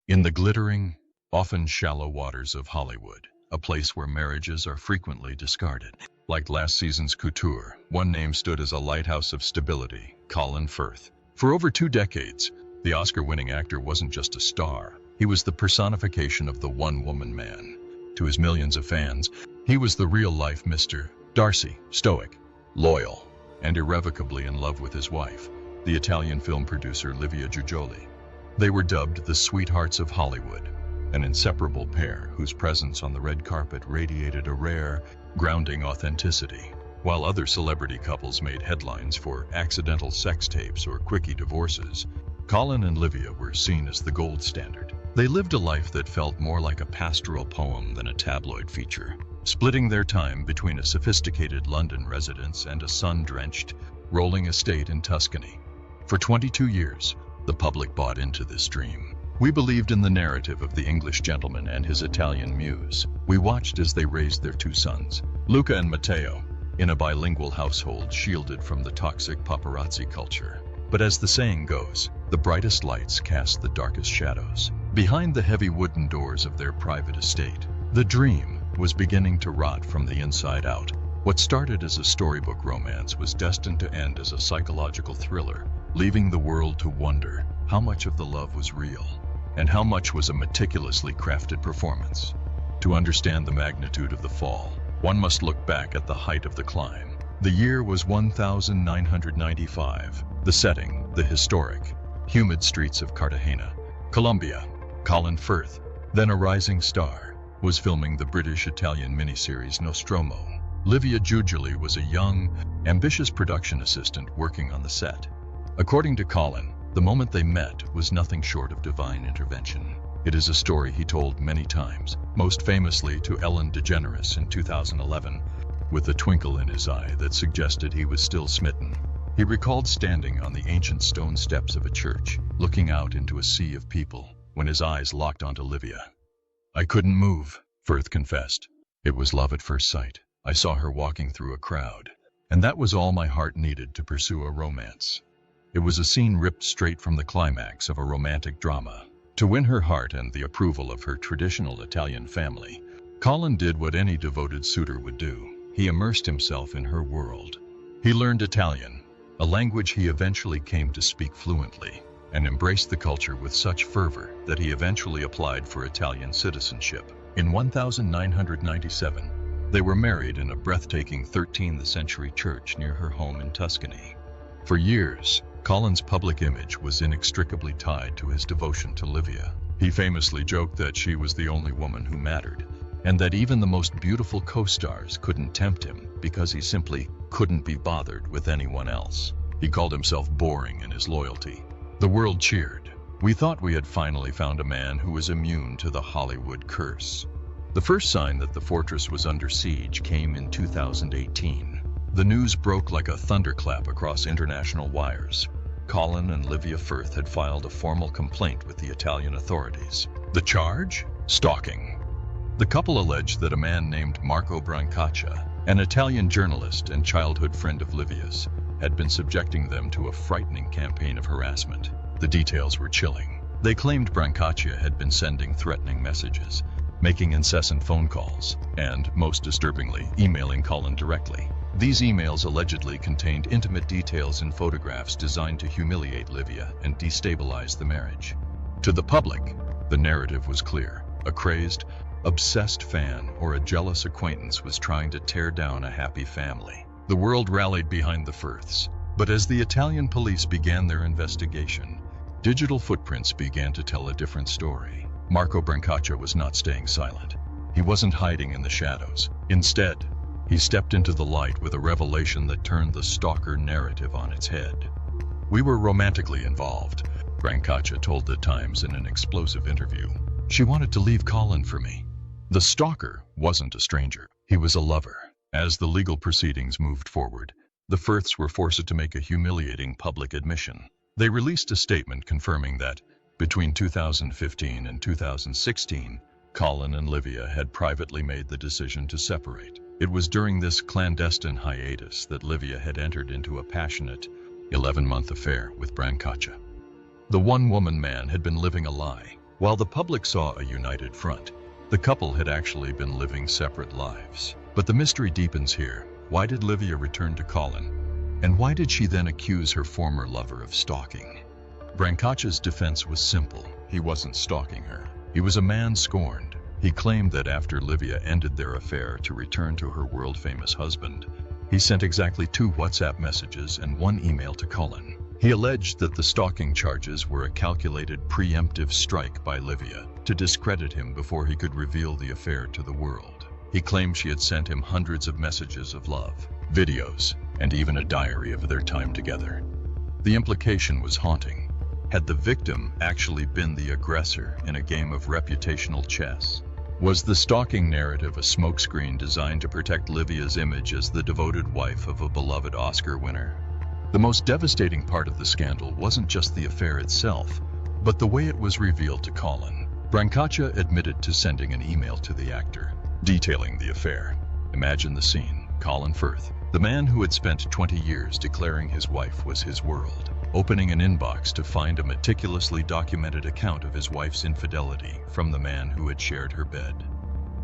In the glittering, often shallow waters of Hollywood, a place where marriages are frequently discarded. Like last season's Couture, one name stood as a lighthouse of stability: Colin Firth. For over 2 decades, the Oscar-winning actor wasn't just a star. He was the personification of the one-woman man. To his millions of fans, he was the real-life Mr. Darcy, stoic, loyal, and irrevocably in love with his wife, the Italian film producer Livia Giuggioli. They were dubbed the sweethearts of Hollywood, an inseparable pair whose presence on the red carpet radiated a rare, grounding authenticity. While other celebrity couples made headlines for accidental sex tapes or quickie divorces, Colin and Livia were seen as the gold standard. They lived a life that felt more like a pastoral poem than a tabloid feature, splitting their time between a sophisticated London residence and a sun-drenched, rolling estate in Tuscany. For 22 years, the public bought into this dream. We believed in the narrative of the English gentleman and his Italian muse. We watched as they raised their 2 sons, Luca and Matteo, in a bilingual household shielded from the toxic paparazzi culture. But as the saying goes, the brightest lights cast the darkest shadows. Behind the heavy wooden doors of their private estate, the dream was beginning to rot from the inside out. What started as a storybook romance was destined to end as a psychological thriller, leaving the world to wonder how much of the love was real and how much was a meticulously crafted performance. To understand the magnitude of the fall, one must look back at the height of the climb. The year was 1995. The setting, the historic, humid streets of Cartagena, Colombia. Colin Firth, then a rising star, was filming the British-Italian miniseries Nostromo. Livia Giuggioli was a young, ambitious production assistant working on the set. According to Colin, the moment they met was nothing short of divine intervention. It is a story he told many times, most famously to Ellen DeGeneres in 2011, with a twinkle in his eye that suggested he was still smitten. He recalled standing on the ancient stone steps of a church, looking out into a sea of people, when his eyes locked onto Livia. "I couldn't move," Firth confessed. "It was love at first sight. I saw her walking through a crowd, and that was all my heart needed to pursue a romance." It was a scene ripped straight from the climax of a romantic drama. To win her heart and the approval of her traditional Italian family, Colin did what any devoted suitor would do. He immersed himself in her world. He learned Italian, a language he eventually came to speak fluently, and embraced the culture with such fervor that he eventually applied for Italian citizenship. In 1997, they were married in a breathtaking 13th century church near her home in Tuscany. For years, Colin's public image was inextricably tied to his devotion to Livia. He famously joked that she was the only woman who mattered, and that even the most beautiful co-stars couldn't tempt him because he simply couldn't be bothered with anyone else. He called himself boring in his loyalty. The world cheered. We thought we had finally found a man who was immune to the Hollywood curse. The first sign that the fortress was under siege came in 2018. The news broke like a thunderclap across international wires. Colin and Livia Firth had filed a formal complaint with the Italian authorities. The charge? Stalking. The couple alleged that a man named Marco Brancaccia, an Italian journalist and childhood friend of Livia's, had been subjecting them to a frightening campaign of harassment. The details were chilling. They claimed Brancaccia had been sending threatening messages, making incessant phone calls, and, most disturbingly, emailing Colin directly. These emails allegedly contained intimate details and photographs designed to humiliate Livia and destabilize the marriage. To the public, the narrative was clear. A crazed, obsessed fan or a jealous acquaintance was trying to tear down a happy family. The world rallied behind the Firths, but as the Italian police began their investigation, digital footprints began to tell a different story. Marco Brancaccia was not staying silent. He wasn't hiding in the shadows. Instead, he stepped into the light with a revelation that turned the stalker narrative on its head. "We were romantically involved," Brancaccia told The Times in an explosive interview. "She wanted to leave Colin for me." The stalker wasn't a stranger. He was a lover. As the legal proceedings moved forward, the Firths were forced to make a humiliating public admission. They released a statement confirming that, between 2015 and 2016, Colin and Livia had privately made the decision to separate. It was during this clandestine hiatus that Livia had entered into a passionate, 11-month affair with Brancaccia. The one-woman man had been living a lie. While the public saw a united front, the couple had actually been living separate lives. But the mystery deepens here. Why did Livia return to Colin? And why did she then accuse her former lover of stalking? Brancaccia's defense was simple. He wasn't stalking her. He was a man scorned. He claimed that after Livia ended their affair to return to her world-famous husband, he sent exactly 2 WhatsApp messages and 1 email to Colin. He alleged that the stalking charges were a calculated preemptive strike by Livia to discredit him before he could reveal the affair to the world. He claimed she had sent him hundreds of messages of love, videos, and even a diary of their time together. The implication was haunting. Had the victim actually been the aggressor in a game of reputational chess? Was the stalking narrative a smokescreen designed to protect Livia's image as the devoted wife of a beloved Oscar winner? The most devastating part of the scandal wasn't just the affair itself, but the way it was revealed to Colin. Brancaccia admitted to sending an email to the actor, detailing the affair. Imagine the scene. Colin Firth, the man who had spent 20 years declaring his wife was his world, opening an inbox to find a meticulously documented account of his wife's infidelity from the man who had shared her bed.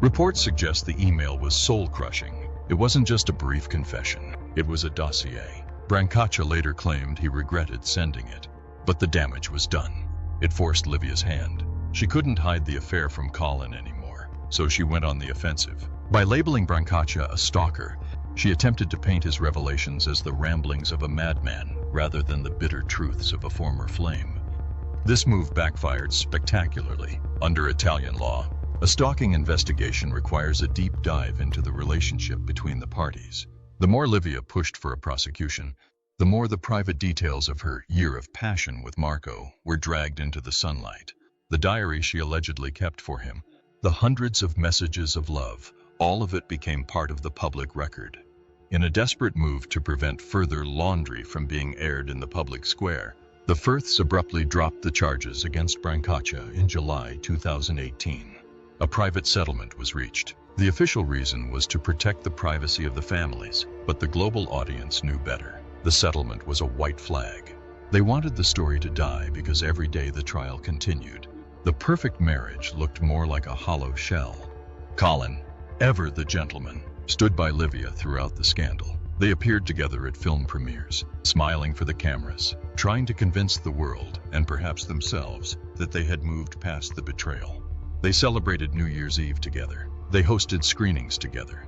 Reports suggest the email was soul-crushing. It wasn't just a brief confession, it was a dossier. Brancaccia later claimed he regretted sending it, but the damage was done. It forced Livia's hand. She couldn't hide the affair from Colin anymore, so she went on the offensive. By labeling Brancaccia a stalker, she attempted to paint his revelations as the ramblings of a madman rather than the bitter truths of a former flame. This move backfired spectacularly. Under Italian law, a stalking investigation requires a deep dive into the relationship between the parties. The more Livia pushed for a prosecution, the more the private details of her year of passion with Marco were dragged into the sunlight. The diary she allegedly kept for him, the hundreds of messages of love, all of it became part of the public record. In a desperate move to prevent further laundry from being aired in the public square, the Firths abruptly dropped the charges against Brancaccia in July 2018. A private settlement was reached. The official reason was to protect the privacy of the families, but the global audience knew better. The settlement was a white flag. They wanted the story to die because every day the trial continued. The perfect marriage looked more like a hollow shell. Colin, ever the gentleman, stood by Livia throughout the scandal. They appeared together at film premieres, smiling for the cameras, trying to convince the world, and perhaps themselves, that they had moved past the betrayal. They celebrated New Year's Eve together. They hosted screenings together.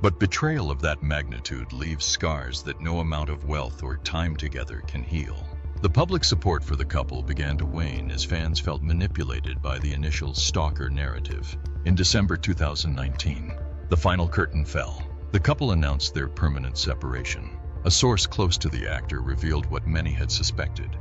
But betrayal of that magnitude leaves scars that no amount of wealth or time together can heal. The public support for the couple began to wane as fans felt manipulated by the initial stalker narrative. In December 2019, the final curtain fell. The couple announced their permanent separation. A source close to the actor revealed what many had suspected.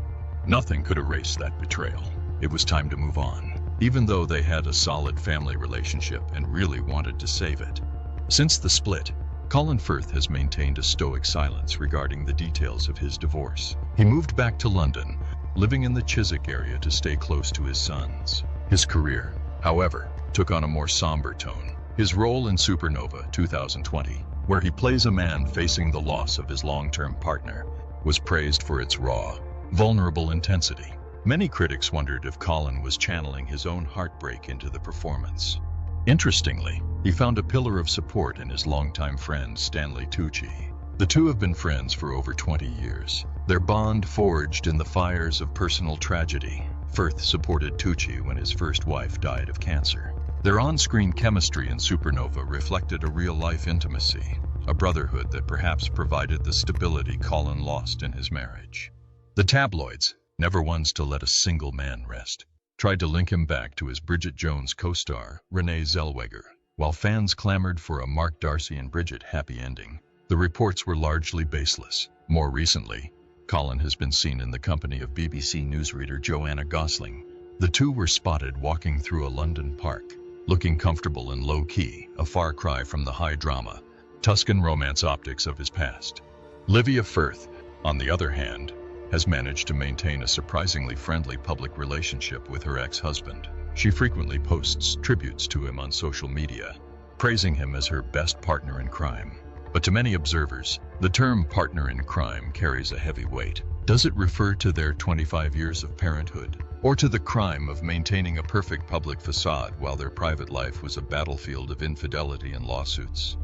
Nothing could erase that betrayal. It was time to move on, even though they had a solid family relationship and really wanted to save it. Since the split, Colin Firth has maintained a stoic silence regarding the details of his divorce. He moved back to London, living in the Chiswick area to stay close to his sons. His career, however, took on a more somber tone. His role in Supernova 2020, where he plays a man facing the loss of his long-term partner, was praised for its raw, vulnerable intensity. Many critics wondered if Colin was channeling his own heartbreak into the performance. Interestingly, he found a pillar of support in his longtime friend Stanley Tucci. The two have been friends for over 20 years. Their bond forged in the fires of personal tragedy. Firth supported Tucci when his first wife died of cancer. Their on-screen chemistry in Supernova reflected a real-life intimacy, a brotherhood that perhaps provided the stability Colin lost in his marriage. The tabloids, never ones to let a single man rest, tried to link him back to his Bridget Jones co-star, Renee Zellweger. While fans clamored for a Mark Darcy and Bridget happy ending, the reports were largely baseless. More recently, Colin has been seen in the company of BBC newsreader Joanna Gosling. The two were spotted walking through a London park, looking comfortable and low-key, a far cry from the high-drama, Tuscan romance optics of his past. Livia Firth, on the other hand, has managed to maintain a surprisingly friendly public relationship with her ex-husband. She frequently posts tributes to him on social media, praising him as her best partner in crime. But to many observers, the term partner in crime carries a heavy weight. Does it refer to their 25 years of parenthood? or to the crime of maintaining a perfect public facade while their private life was a battlefield of infidelity and lawsuits.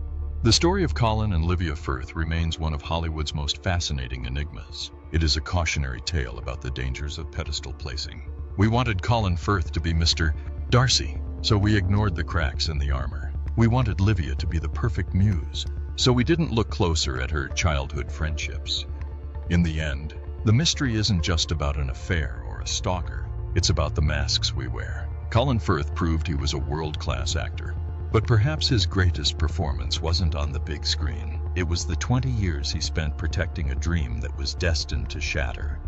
The story of Colin and Livia Firth remains one of Hollywood's most fascinating enigmas. It is a cautionary tale about the dangers of pedestal placing. We wanted Colin Firth to be Mr. Darcy, so we ignored the cracks in the armor. We wanted Livia to be the perfect muse, so we didn't look closer at her childhood friendships. In the end, the mystery isn't just about an affair or a stalker. It's about the masks we wear. Colin Firth proved he was a world-class actor, but perhaps his greatest performance wasn't on the big screen. It was the 20 years he spent protecting a dream that was destined to shatter.